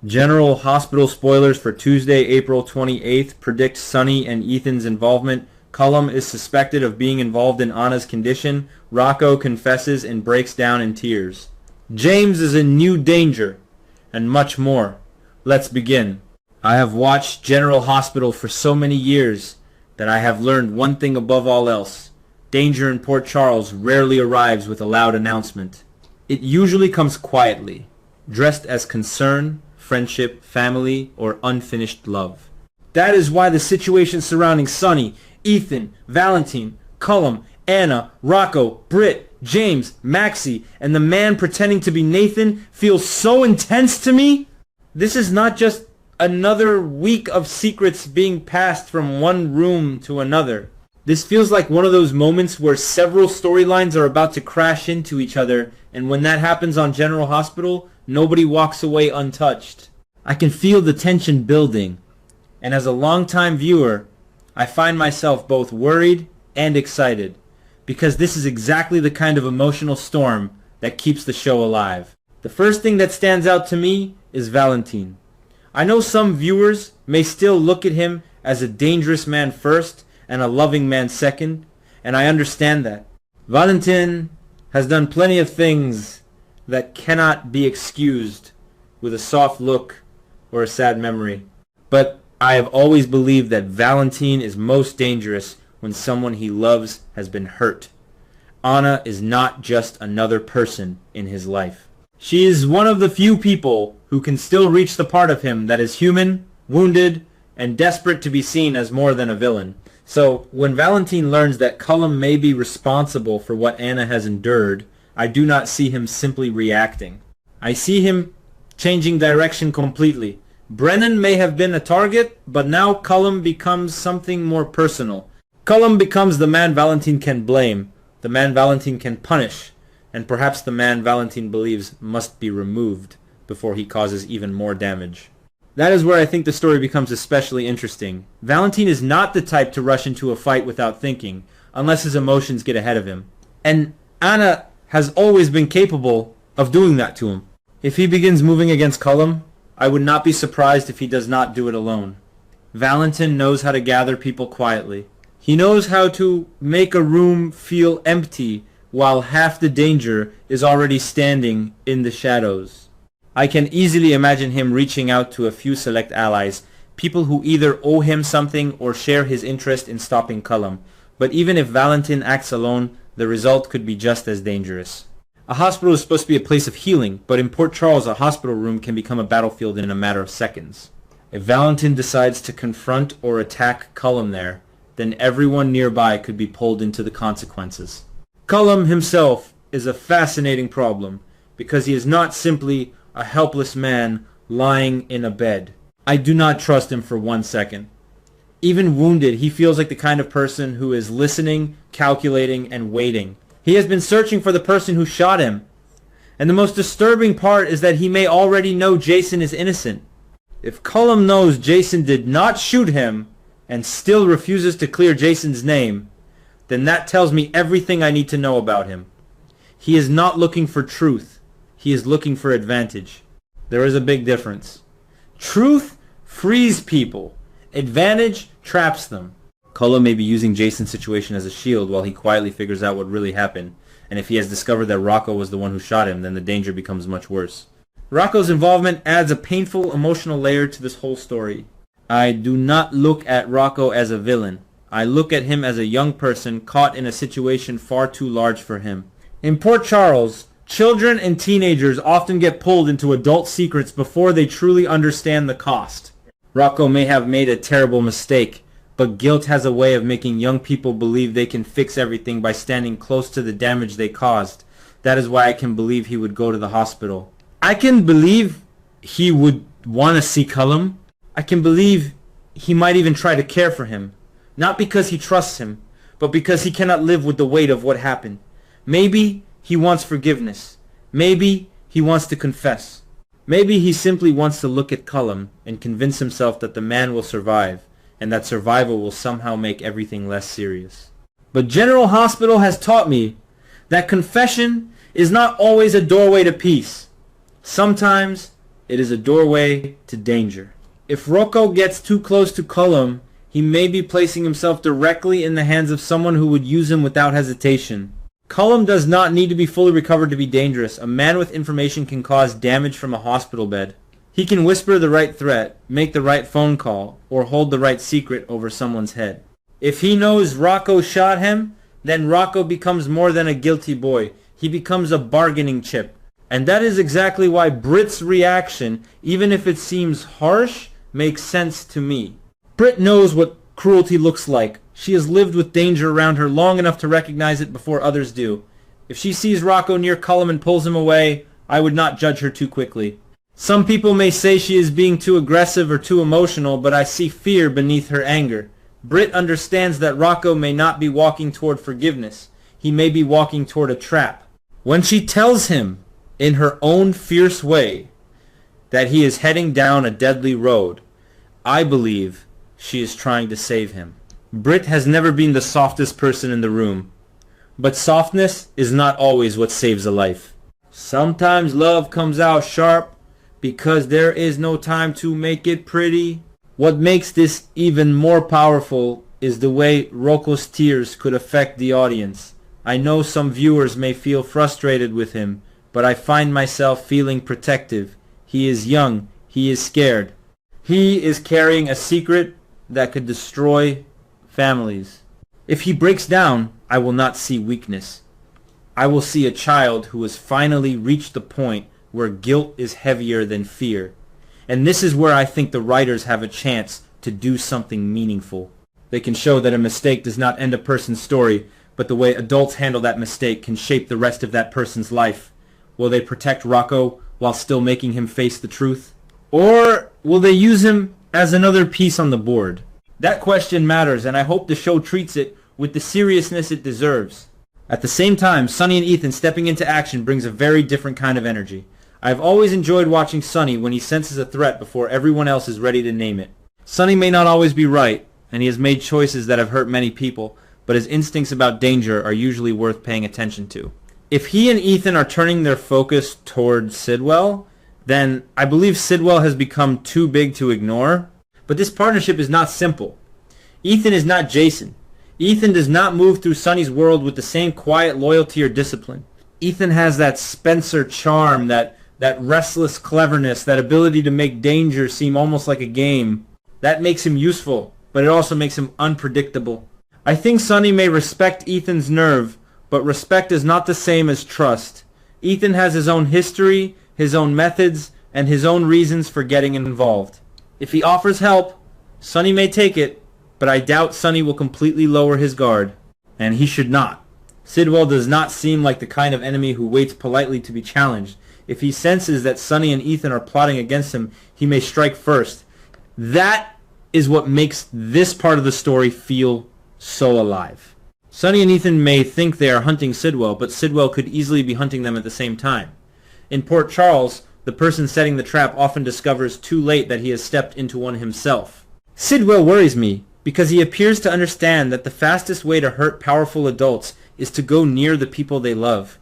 General Hospital spoilers for Tuesday, April 28th predict Sonny and Ethan's involvement. Cullum is suspected of being involved in Anna's condition. Rocco confesses and breaks down in tears. James is in new danger, and much more. Let's begin. I have watched General Hospital for so many years that I have learned one thing above all else. Danger in Port Charles rarely arrives with a loud announcement. It usually comes quietly, dressed as concern, friendship, family, or unfinished love. That is why the situation surrounding Sonny, Ethan, Valentine, Cullum, Anna, Rocco, Britt, James, Maxie, and the man pretending to be Nathan feels so intense to me. This is not just another week of secrets being passed from one room to another. This feels like one of those moments where several storylines are about to crash into each other, and when that happens on General Hospital, nobody walks away untouched. I can feel the tension building, and as a longtime viewer, I find myself both worried and excited, because this is exactly the kind of emotional storm that keeps the show alive. The first thing that stands out to me is Valentine. I know some viewers may still look at him as a dangerous man first and a loving man second, and I understand that. Valentine has done plenty of things that cannot be excused with a soft look or a sad memory. But I have always believed that Valentine is most dangerous when someone he loves has been hurt. Anna is not just another person in his life. She is one of the few people who can still reach the part of him that is human, wounded, and desperate to be seen as more than a villain. So, when Valentine learns that Cullum may be responsible for what Anna has endured, I do not see him simply reacting. I see him changing direction completely. Brennan may have been a target, but now Cullum becomes something more personal. Cullum becomes the man Valentine can blame, the man Valentine can punish, and perhaps the man Valentine believes must be removed before he causes even more damage. That is where I think the story becomes especially interesting. Valentine is not the type to rush into a fight without thinking, unless his emotions get ahead of him. And Anna has always been capable of doing that to him. If he begins moving against Cullum, I would not be surprised if he does not do it alone. Valentine knows how to gather people quietly. He knows how to make a room feel empty while half the danger is already standing in the shadows. I can easily imagine him reaching out to a few select allies, people who either owe him something or share his interest in stopping Cullum. But even if Valentine acts alone, the result could be just as dangerous. A hospital is supposed to be a place of healing, but in Port Charles a hospital room can become a battlefield in a matter of seconds. If Valentine decides to confront or attack Cullum there, then everyone nearby could be pulled into the consequences. Cullum himself is a fascinating problem, because he is not simply a helpless man lying in a bed. I do not trust him for 1 second. Even wounded, he feels like the kind of person who is listening, calculating, and waiting. He has been searching for the person who shot him. And the most disturbing part is that he may already know Jason is innocent. If Cullum knows Jason did not shoot him and still refuses to clear Jason's name, then that tells me everything I need to know about him. He is not looking for truth. He is looking for advantage. There is a big difference. Truth frees people. Advantage traps them. Cullum may be using Jason's situation as a shield while he quietly figures out what really happened. And if he has discovered that Rocco was the one who shot him, then the danger becomes much worse. Rocco's involvement adds a painful emotional layer to this whole story. I do not look at Rocco as a villain. I look at him as a young person caught in a situation far too large for him. In Port Charles, children and teenagers often get pulled into adult secrets before they truly understand the cost. Rocco may have made a terrible mistake, but guilt has a way of making young people believe they can fix everything by standing close to the damage they caused. That is why I can believe he would go to the hospital. I can believe he would want to see Cullum. I can believe he might even try to care for him. Not because he trusts him, but because he cannot live with the weight of what happened. Maybe he wants forgiveness. Maybe he wants to confess. Maybe he simply wants to look at Cullum and convince himself that the man will survive, and that survival will somehow make everything less serious. But General Hospital has taught me that confession is not always a doorway to peace. Sometimes It is a doorway to danger. If Rocco gets too close to Cullum, he may be placing himself directly in the hands of someone who would use him without hesitation. Cullum does not need to be fully recovered to be dangerous. A man with information can cause damage from a hospital bed. He can whisper the right threat, make the right phone call, or hold the right secret over someone's head. If he knows Rocco shot him, then Rocco becomes more than a guilty boy. He becomes a bargaining chip. And that is exactly why Britt's reaction, even if it seems harsh, makes sense to me. Britt knows what cruelty looks like. She has lived with danger around her long enough to recognize it before others do. If she sees Rocco near Cullum and pulls him away, I would not judge her too quickly. Some people may say she is being too aggressive or too emotional, but I see fear beneath her anger. Britt understands that Rocco may not be walking toward forgiveness. He may be walking toward a trap. When she tells him, in her own fierce way, that he is heading down a deadly road, I believe she is trying to save him. Britt has never been the softest person in the room, but softness is not always what saves a life. Sometimes love comes out sharp because there is no time to make it pretty. What makes this even more powerful is the way Rocco's tears could affect the audience. I know some viewers may feel frustrated with him, but I find myself feeling protective. He is young. He is scared. He is carrying a secret that could destroy families. If he breaks down, I will not see weakness. I will see a child who has finally reached the point where guilt is heavier than fear. And this is where I think the writers have a chance to do something meaningful. They can show that a mistake does not end a person's story, but the way adults handle that mistake can shape the rest of that person's life. Will they protect Rocco while still making him face the truth? Or will they use him as another piece on the board? That question matters, and I hope the show treats it with the seriousness it deserves. At the same time, Sonny and Ethan stepping into action brings a very different kind of energy. I've always enjoyed watching Sonny when he senses a threat before everyone else is ready to name it. Sonny may not always be right, and he has made choices that have hurt many people, but his instincts about danger are usually worth paying attention to. If he and Ethan are turning their focus toward Sidwell, then I believe Sidwell has become too big to ignore. But this partnership is not simple. Ethan is not Jason. Ethan does not move through Sonny's world with the same quiet loyalty or discipline. Ethan has that Spencer charm, that restless cleverness, that ability to make danger seem almost like a game. That makes him useful, but it also makes him unpredictable. I think Sonny may respect Ethan's nerve, but respect is not the same as trust. Ethan has his own history, his own methods, and his own reasons for getting involved. If he offers help, Sonny may take it, but I doubt Sonny will completely lower his guard. And he should not. Sidwell does not seem like the kind of enemy who waits politely to be challenged. If he senses that Sonny and Ethan are plotting against him, he may strike first. That is what makes this part of the story feel so alive. Sonny and Ethan may think they are hunting Sidwell, but Sidwell could easily be hunting them at the same time. In Port Charles, the person setting the trap often discovers too late that he has stepped into one himself. Sidwell worries me because he appears to understand that the fastest way to hurt powerful adults is to go near the people they love.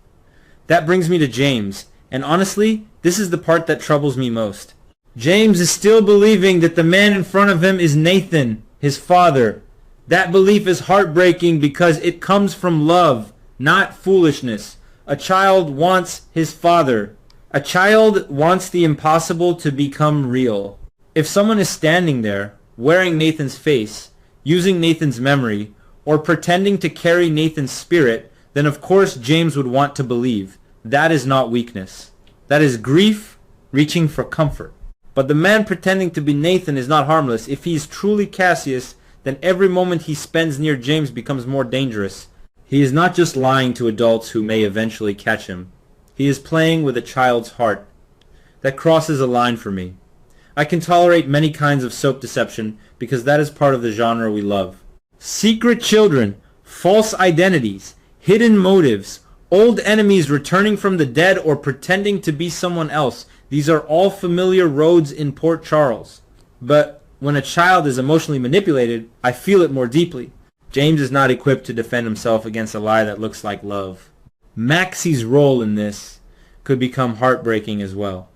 That brings me to James, and honestly, this is the part that troubles me most. James is still believing that the man in front of him is Nathan, his father. That belief is heartbreaking because it comes from love, not foolishness. A child wants his father. A child wants the impossible to become real. If someone is standing there, wearing Nathan's face, using Nathan's memory, or pretending to carry Nathan's spirit, then of course James would want to believe. That is not weakness. That is grief reaching for comfort. But the man pretending to be Nathan is not harmless. If he is truly Cassius, then every moment he spends near James becomes more dangerous. He is not just lying to adults who may eventually catch him. He is playing with a child's heart. That crosses a line for me. I can tolerate many kinds of soap deception because that is part of the genre we love. Secret children, false identities, hidden motives, old enemies returning from the dead or pretending to be someone else. These are all familiar roads in Port Charles. But when a child is emotionally manipulated, I feel it more deeply. James is not equipped to defend himself against a lie that looks like love. Maxie's role in this could become heartbreaking as well.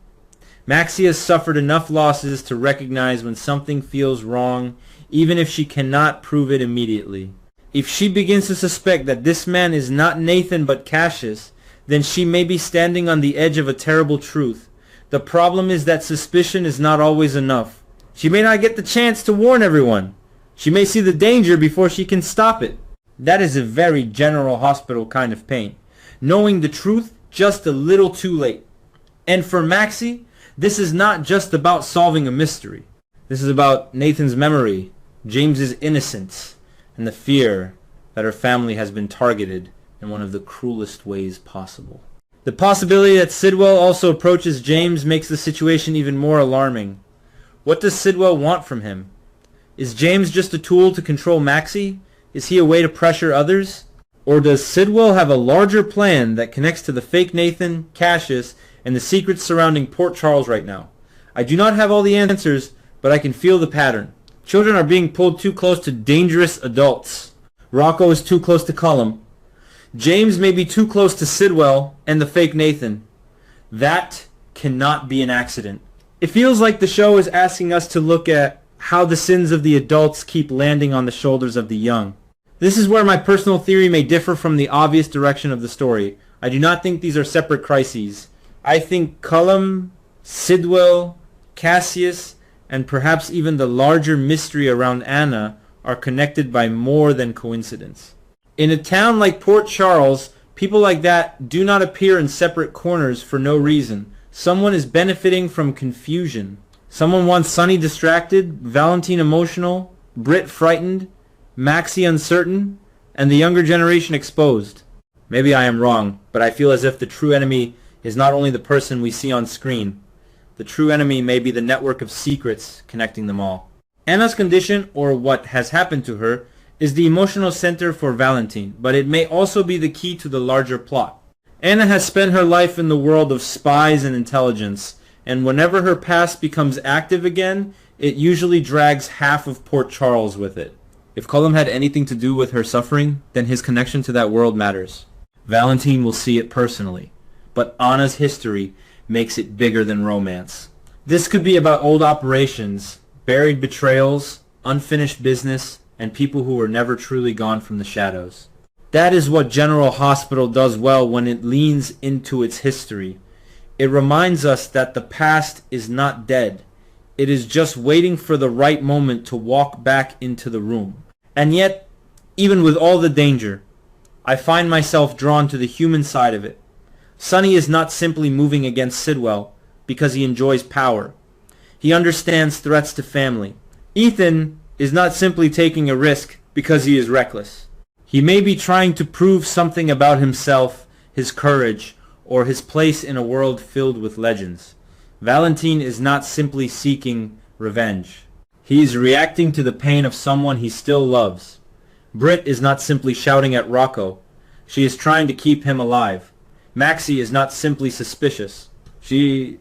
Maxie has suffered enough losses to recognize when something feels wrong, even if she cannot prove it immediately. If she begins to suspect that this man is not Nathan but Cassius, then she may be standing on the edge of a terrible truth. The problem is that suspicion is not always enough. She may not get the chance to warn everyone. She may see the danger before she can stop it. That is a very General Hospital kind of pain. Knowing the truth just a little too late. And for Maxie, this is not just about solving a mystery. This is about Nathan's memory, James's innocence, and the fear that her family has been targeted in one of the cruelest ways possible. The possibility that Sidwell also approaches James makes the situation even more alarming. What does Sidwell want from him? Is James just a tool to control Maxie? Is he a way to pressure others? Or does Sidwell have a larger plan that connects to the fake Nathan, Cassius, and the secrets surrounding Port Charles right now? I do not have all the answers, but I can feel the pattern. Children are being pulled too close to dangerous adults. Rocco is too close to Cullum. James may be too close to Sidwell and the fake Nathan. That cannot be an accident. It feels like the show is asking us to look at how the sins of the adults keep landing on the shoulders of the young. This is where my personal theory may differ from the obvious direction of the story. I do not think these are separate crises. I think Cullum, Sidwell, Cassius, and perhaps even the larger mystery around Anna are connected by more than coincidence. In a town like Port Charles, people like that do not appear in separate corners for no reason. Someone is benefiting from confusion. Someone wants Sonny distracted, Valentine emotional, Britt frightened, Maxie uncertain, and the younger generation exposed. Maybe I am wrong, but I feel as if the true enemy is not only the person we see on screen. The true enemy may be the network of secrets connecting them all. Anna's condition, or what has happened to her, is the emotional center for Valentine, but it may also be the key to the larger plot. Anna has spent her life in the world of spies and intelligence, and whenever her past becomes active again, it usually drags half of Port Charles with it. If Cullum had anything to do with her suffering, then his connection to that world matters. Valentine will see it personally, but Anna's history makes it bigger than romance. This could be about old operations, buried betrayals, unfinished business, and people who were never truly gone from the shadows. That is what General Hospital does well when it leans into its history. It reminds us that the past is not dead. It is just waiting for the right moment to walk back into the room. And yet, even with all the danger, I find myself drawn to the human side of it. Sonny is not simply moving against Sidwell because he enjoys power. He understands threats to family. Ethan is not simply taking a risk because he is reckless. He may be trying to prove something about himself, his courage, or his place in a world filled with legends. Valentine is not simply seeking revenge. He is reacting to the pain of someone he still loves. Britt is not simply shouting at Rocco. She is trying to keep him alive. Maxie is not simply suspicious. She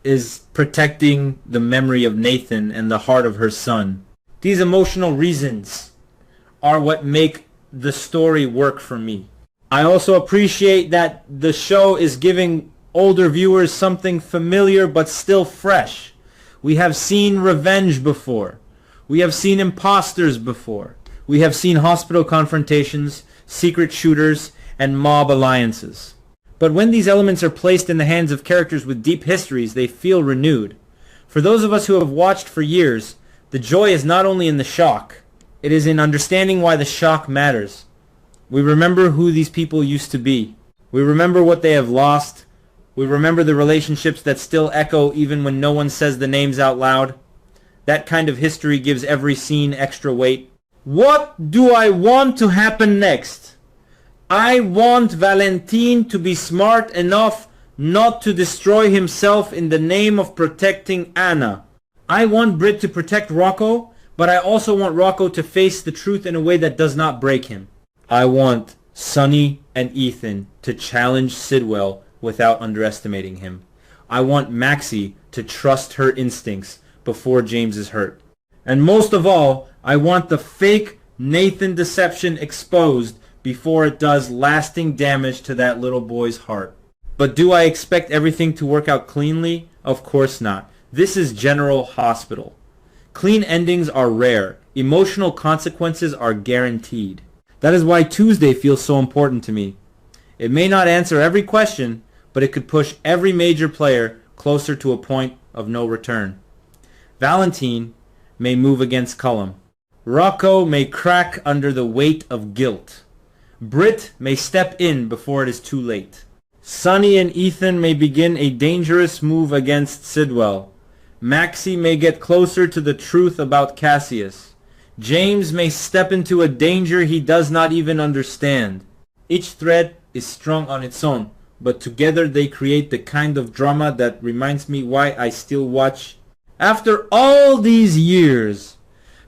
is protecting the memory of Nathan and the heart of her son. These emotional reasons are what make the story work for me. I also appreciate that the show is giving older viewers something familiar but still fresh. We have seen revenge before. We have seen imposters before. We have seen hospital confrontations, secret shooters, and mob alliances. But when these elements are placed in the hands of characters with deep histories, they feel renewed. For those of us who have watched for years, the joy is not only in the shock, it is in understanding why the shock matters. We remember who these people used to be. We remember what they have lost. We remember the relationships that still echo even when no one says the names out loud. That kind of history gives every scene extra weight. What do I want to happen next? I want Valentine to be smart enough not to destroy himself in the name of protecting Anna. I want Britt to protect Rocco, but I also want Rocco to face the truth in a way that does not break him. I want Sonny and Ethan to challenge Sidwell without underestimating him. I want Maxie to trust her instincts before James is hurt. And most of all, I want the fake Nathan deception exposed before it does lasting damage to that little boy's heart. But do I expect everything to work out cleanly? Of course not. This is General Hospital. Clean endings are rare. Emotional consequences are guaranteed. That is why Tuesday feels so important to me. It may not answer every question, but it could push every major player closer to a point of no return. Valentine may move against Cullum. Rocco may crack under the weight of guilt. Britt may step in before it is too late. Sonny and Ethan may begin a dangerous move against Sidwell. Maxie may get closer to the truth about Cassius. James may step into a danger he does not even understand. Each thread is strung on its own, but together they create the kind of drama that reminds me why I still watch. After all these years,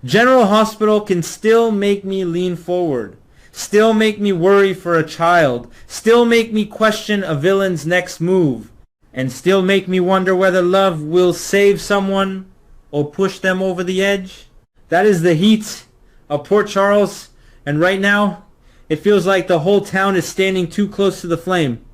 General Hospital can still make me lean forward, still make me worry for a child, still make me question a villain's next move, and still make me wonder whether love will save someone or push them over the edge. That is the heat of Port Charles, and right now, it feels like the whole town is standing too close to the flame.